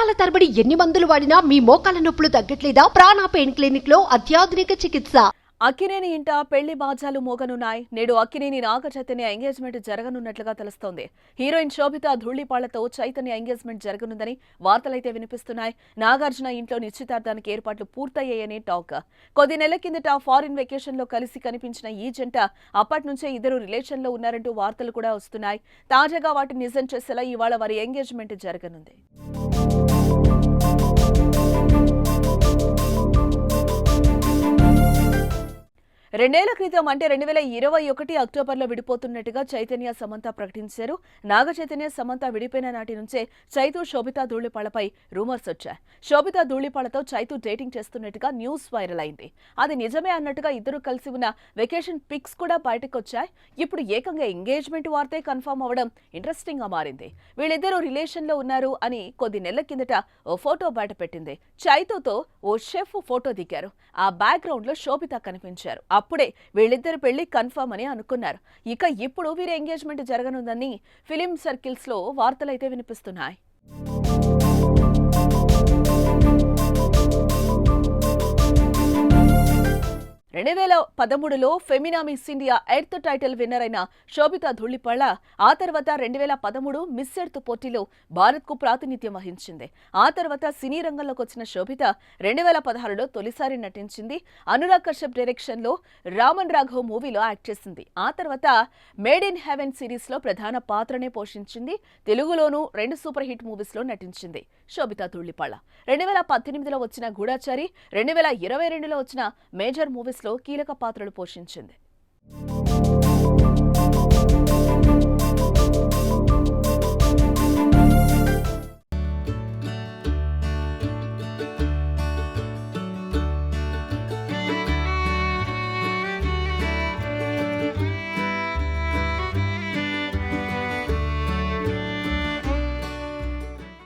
సంవత్సరాల తరబడి ఎన్ని మందులు వాడినా మీ మోకాల నొప్పులు తగ్గట్లేదా? ప్రాణ పెయిన్ క్లినిక్ లో అత్యాధునిక చికిత్స. అక్కినేని ఇంట పెళ్లి బాజాలు మోగనున్నాయి. నేడు అక్కినేని నాగ చైతన్య ఎంగేజ్మెంట్ జరగనున్నట్లుగా తెలుస్తోంది. హీరోయిన్ శోభిత ధూళిపాళ్లతో చైతన్య ఎంగేజ్మెంట్ జరగనుందని వార్తలైతే వినిపిస్తున్నాయి. నాగార్జున ఇంట్లో నిశ్చితార్థానికి ఏర్పాట్లు పూర్తయ్యాయని టాక్. కొద్ది నెలల కిందట ఫారిన్ వెకేషన్ లో కలిసి కనిపించిన ఈ జంట అప్పటి నుంచే ఇద్దరు రిలేషన్ లో ఉన్నారంటూ వార్తలు కూడా వస్తున్నాయి. తాజాగా వాటిని నిజం చేసేలా ఇవాళ వారి ఎంగేజ్మెంట్ జరగనుంది. 2 ఏళ్ల క్రితం అంటే 2021 అక్టోబర్లో విడిపోతున్నట్టుగా చైతన్య సమంత ప్రకటించారు. నాగ చైతన్య సమంత విడిపోయిన నాటి నుంచే చైతు శోభిత ధూళిపాళ్లపై రూమర్స్ వచ్చాయి. శోభిత ధూళిపాళ్లతో చైతు డేటింగ్ చేస్తున్నట్టుగా న్యూస్ వైరల్ అయింది. అది నిజమే అన్నట్టుగా ఇద్దరు కలిసి ఉన్న వెకేషన్ పిక్స్ కూడా బయటకు వచ్చాయి. ఇప్పుడు ఏకంగా ఎంగేజ్మెంట్ వార్తే కన్ఫర్మ్ అవ్వడం ఇంట్రెస్టింగ్ గా మారింది. వీళ్ళిద్దరూ రిలేషన్ లో ఉన్నారు అని కొద్ది నెలల కిందట ఓ ఫోటో బయట పెట్టింది. చైతుతో ఓ షెఫ్ ఫోటో దిగారు. ఆ బ్యాక్గ్రౌండ్ లో శోభిత కనిపించారు. అప్పుడే వీళ్ళిద్దరు పెళ్లి కన్ఫర్మ్ అని అనుకున్నారు. ఇక ఇప్పుడు వీరి ఎంగేజ్మెంట్ జరగనుందని ఫిలిం సర్కిల్స్ లో వార్తలైతే వినిపిస్తున్నాయి. 2013లో Femina Miss India Earth title winner అయిన శోభిత ధూళిపాళ్ల ఆ తర్వాత 2013 మిస్ ఎర్త్ పోటీలో భారత్ కు ప్రాతినిధ్యం వహించింది. ఆ తర్వాత సినీ రంగంలోకి వచ్చిన శోభిత 2016లో తొలిసారి నటించింది. అనురాగ్ కశ్యప్ డైరెక్షన్ లో రామన్ రాఘవ్ మూవీలో యాక్ట్ చేసింది. ఆ తర్వాత మేడ్ ఇన్ హెవెన్ సిరీస్ లో ప్రధాన పాత్రనే పోషించింది. తెలుగులోనూ 2 సూపర్ హిట్ మూవీస్ లో నటించింది శోభిత ధూళిపాళ్ల. 2018లో వచ్చిన గూఢచారి, 2022లో వచ్చిన మేజర్ మూవీస్ లో కీలక పాత్రలు పోషించింది.